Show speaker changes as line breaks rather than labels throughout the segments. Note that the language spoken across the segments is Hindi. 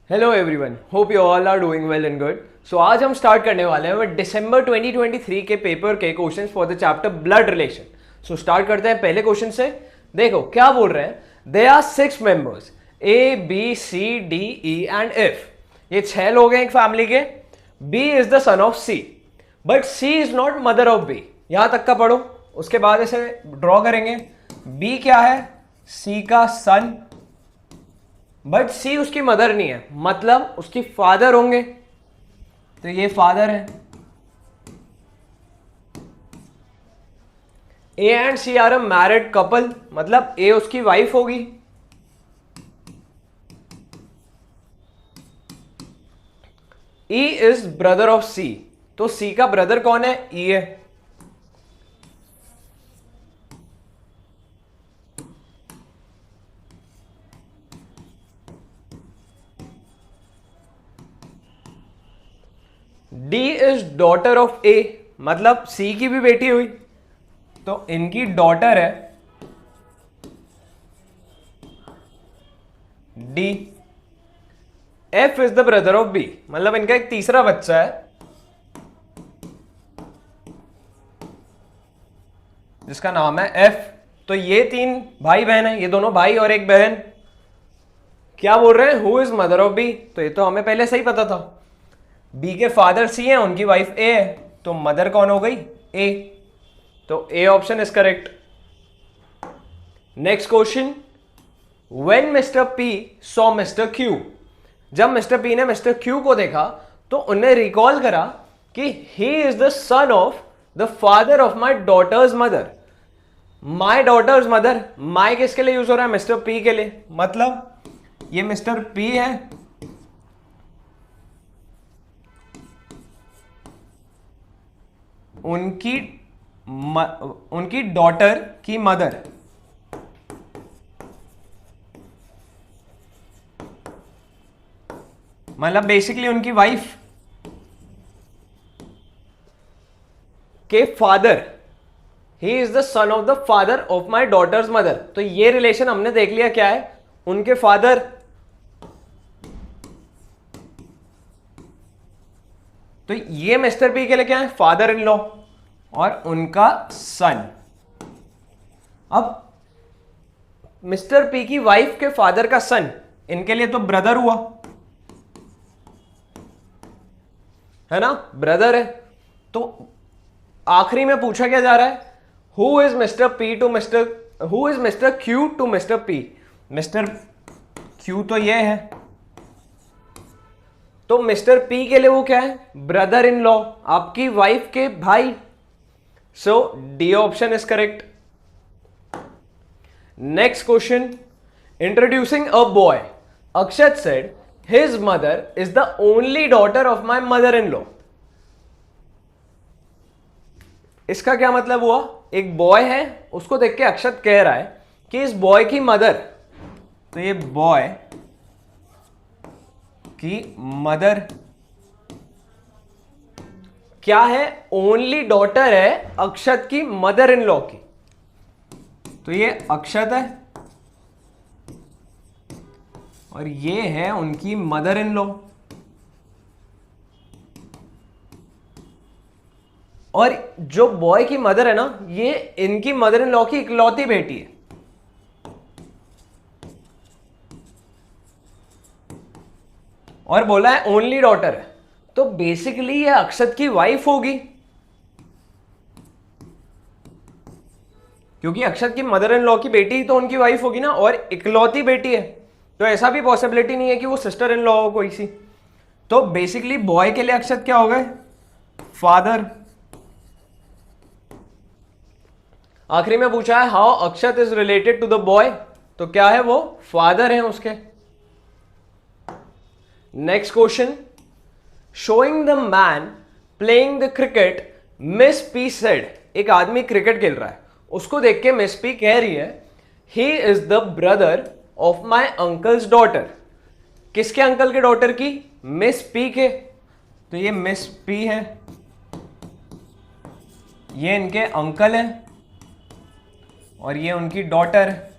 Hello everyone, hope you all are doing well and good. So आज हम स्टार्ट करने वाले हैं दिसंबर 2023 के पेपर के questions for the chapter blood relation. So start करते हैं पहले क्वेश्चन से। देखो क्या बोल रहे हैं, they are 6 members A B C D E and F. ये 6 लोग हैं एक फैमिली के। B is the son of C but C is not mother of B. यहां तक का पढ़ो, उसके बाद इसे ड्रॉ करेंगे। बी क्या है? सी का सन, बट सी उसकी मदर नहीं है, मतलब उसकी फादर होंगे, तो ये फादर है। A and C are a married couple, मतलब ए उसकी वाइफ होगी। E is brother of C, तो सी का ब्रदर कौन है? ई है। D is daughter of A, मतलब सी की भी बेटी हुई, तो इनकी डॉटर है D. F is the brother of B, मतलब इनका एक तीसरा बच्चा है जिसका नाम है एफ। तो ये 3 भाई बहन है, ये दोनों भाई और एक बहन। क्या बोल रहे हैं? Who is mother of B, तो ये तो हमें पहले से ही पता था। बी के फादर सी हैं, उनकी वाइफ ए है, तो मदर कौन हो गई? ए। तो A option is correct. Next question, when Mister P saw Mister Q. जब मिस्टर पी ने मिस्टर क्यू को देखा तो उन्हें रिकॉल करा कि he is the son of the father of my daughter's mother. My daughter's mother, my किसके लिए यूज हो रहा है? मिस्टर पी के लिए, मतलब ये मिस्टर पी है, उनकी डॉटर की मदर। मतलब बेसिकली उनकी वाइफ के father. He is the son of the father of my daughter's mother. तो ये रिलेशन हमने देख लिया क्या है, उनके फादर। तो ये मिस्टर पी के लिए क्या है? फादर इन लॉ और उनका सन। अब मिस्टर पी की वाइफ के फादर का सन, इनके लिए तो ब्रदर हुआ, है ना? ब्रदर है। तो आखिरी में पूछा क्या जा रहा है? Who is Mr P to Mr, who is Mr Q to Mr P. Mr Q तो ये है, तो मिस्टर पी के लिए वो क्या है? ब्रदर इन लॉ, आपकी वाइफ के भाई। So D option is correct. Next question, introducing a boy, Akshat said his mother is the only daughter of my mother in law. इसका क्या मतलब हुआ? एक बॉय है, उसको देख के अक्षत कह रहा है कि इस बॉय की मदर, तो ये बॉय की मदर क्या है? ओनली डॉटर है अक्षत की मदर इन लॉ की। तो ये अक्षत है और ये है उनकी मदर इन लॉ। और जो बॉय की मदर है ना, ये इनकी मदर इन लॉ की इकलौती बेटी है। और बोला है ओनली डॉटर है, तो बेसिकली ये अक्षत की वाइफ होगी, क्योंकि अक्षत की मदर इन लॉ की बेटी तो उनकी वाइफ होगी ना, और इकलौती बेटी है, तो ऐसा भी पॉसिबिलिटी नहीं है कि वो सिस्टर इन लॉ हो कोई सी। तो बेसिकली बॉय के लिए अक्षत क्या हो गए? फादर। आखिरी में पूछा है how Akshat is related to the boy, तो क्या है? वो फादर है उसके। Next question, showing the man playing the cricket miss P said. एक आदमी क्रिकेट खेल रहा है, उसको देख के मिस पी कह रही है he is the brother of my uncle's daughter. किसके अंकल के डॉटर की? मिस पी के। तो ये मिस पी है, ये इनके अंकल हैं और ये उनकी डॉटर है।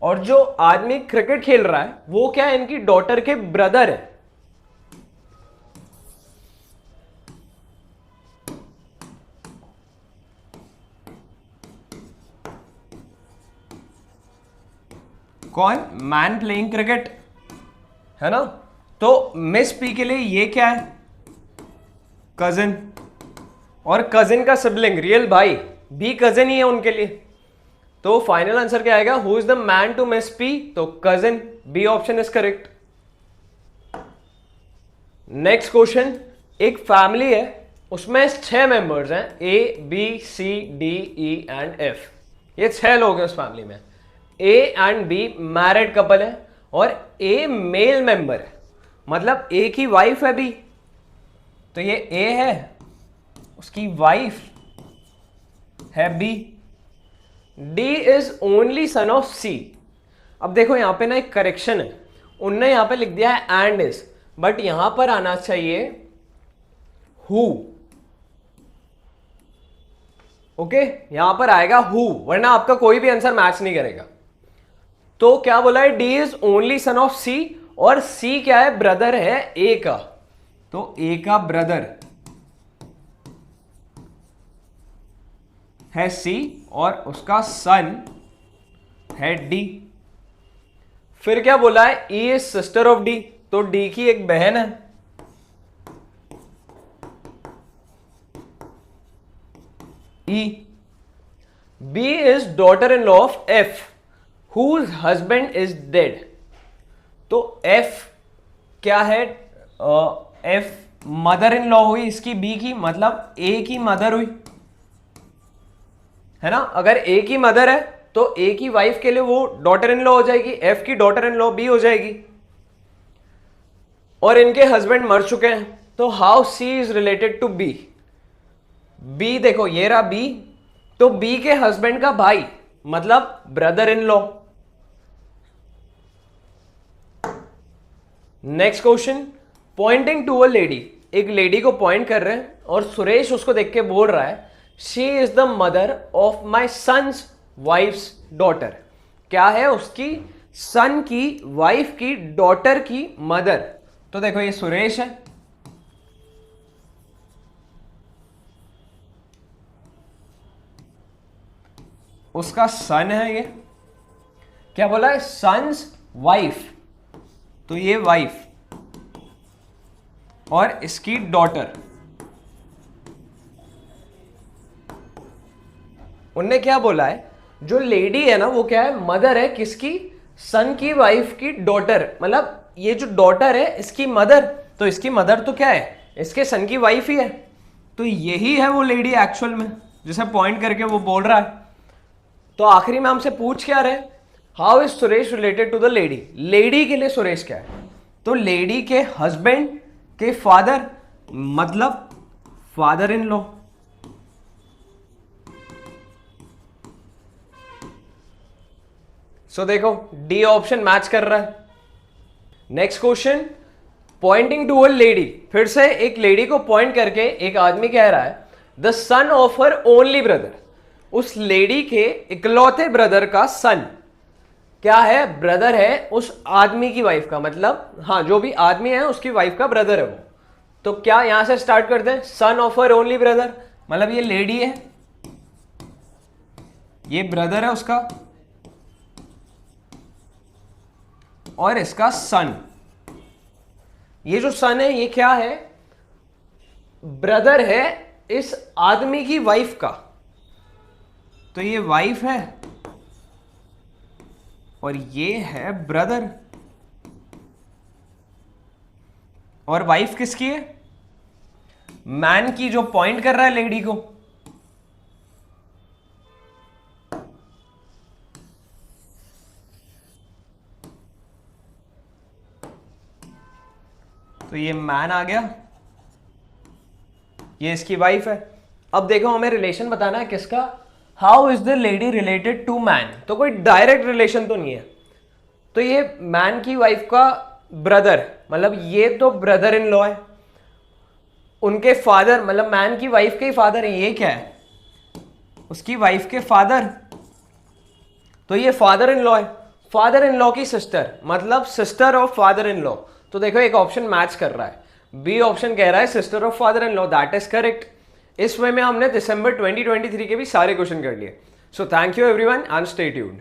और जो आदमी क्रिकेट खेल रहा है वो क्या है, इनकी डॉटर के ब्रदर है। कौन? मैन प्लेइंग क्रिकेट, है ना। तो मिस पी के लिए ये क्या है? कजिन, और कजिन का सिबलिंग रियल भाई भी कजिन ही है उनके लिए। तो फाइनल आंसर क्या आएगा? Who is the man to Miss P? तो cousin, B option is correct. Next question, एक फैमिली है, उसमें 6 मेंबर्स हैं, A B C D E and F. ये 6 लोग हैं उस फैमिली में। A and B married couple है और ए मेल मेंबर है, मतलब ए की वाइफ है बी। तो ये ए है, उसकी वाइफ है B. D is only son of C. अब देखो यहां पे ना एक करेक्शन है, उनने यहां पे लिख दिया है एंड इज, बट यहां पर आना चाहिए हु। ओके, यहां पर आएगा हु, वरना आपका कोई भी आंसर मैच नहीं करेगा। तो क्या बोला है? D is only son of C, और सी क्या है? ब्रदर है ए का। तो ए का ब्रदर है सी और उसका सन है डी। फिर क्या बोला है? E is sister of D, तो डी की एक बहन है। E. B is daughter in law of F, whose husband is dead. तो एफ क्या है? एफ मदर इन लॉ हुई इसकी बी की, मतलब ए की मदर हुई, है ना। अगर ए की मदर है तो ए की वाइफ के लिए वो डॉटर इन लॉ हो जाएगी, एफ की डॉटर इन लॉ बी हो जाएगी। और इनके हस्बैंड मर चुके हैं, तो how C is related to B? B देखो ये रहा बी, तो बी के हस्बैंड का भाई मतलब brother in law. Next question, pointing to a lady, एक लेडी को पॉइंट कर रहे हैं और सुरेश उसको देख के बोल रहा है she is the mother of my son's wife's daughter. क्या है? उसकी सन की वाइफ की डॉटर की मदर। तो देखो ये सुरेश है, उसका सन है, ये क्या बोला है? सन्स वाइफ, तो ये वाइफ और इसकी डॉटर। उनने क्या बोला है? जो लेडी है ना वो क्या है? मदर है किसकी? सन की वाइफ की डॉटर, मतलब ये जो डॉटर है इसकी मदर, तो इसकी मदर तो क्या है? इसके सन की वाइफ ही है। तो यही है वो लेडी एक्चुअल में, जिसे पॉइंट करके वो बोल रहा है। तो आखिरी में हमसे पूछ क्या रहे? How is Suresh related to the lady? Lady के लिए सुरेश क्या है? तो लेडी के हस्बैंड के फादर, मतलब फादर इन लॉ। सो देखो डी ऑप्शन मैच कर रहा है। Next question, pointing to a lady, फिर से एक लेडी को पॉइंट करके एक आदमी कह रहा है the son of her only brother, उस लेडी के इकलौते ब्रदर का सन क्या है? ब्रदर है उस आदमी की वाइफ का, मतलब हाँ जो भी आदमी है उसकी वाइफ का ब्रदर है वो। तो क्या यहां से स्टार्ट करते हैं? Son of her only brother, मतलब ये लेडी है, ये ब्रदर है उसका, और इसका सन। ये जो सन है ये क्या है? ब्रदर है इस आदमी की वाइफ का। तो ये वाइफ है और ये है ब्रदर। और वाइफ किसकी है? मैन की, जो पॉइंट कर रहा है लेडी को। तो ये मैन आ गया, ये इसकी वाइफ है। अब देखो हमें रिलेशन बताना है किसका? How is the lady related to man? तो कोई डायरेक्ट रिलेशन तो नहीं है। तो ये मैन की वाइफ का ब्रदर, मतलब ये तो ब्रदर इन लॉ है, उनके फादर मतलब मैन की वाइफ के ही फादर है। ये क्या है? उसकी वाइफ के फादर, तो ये फादर इन लॉ है। फादर इन लॉ की सिस्टर, मतलब sister of father in law. तो देखो एक ऑप्शन मैच कर रहा है, बी ऑप्शन कह रहा है sister of father in law, that is correct. इस वे में हमने दिसंबर 2023 के भी सारे क्वेश्चन कर लिए। So thank you everyone and stay tuned.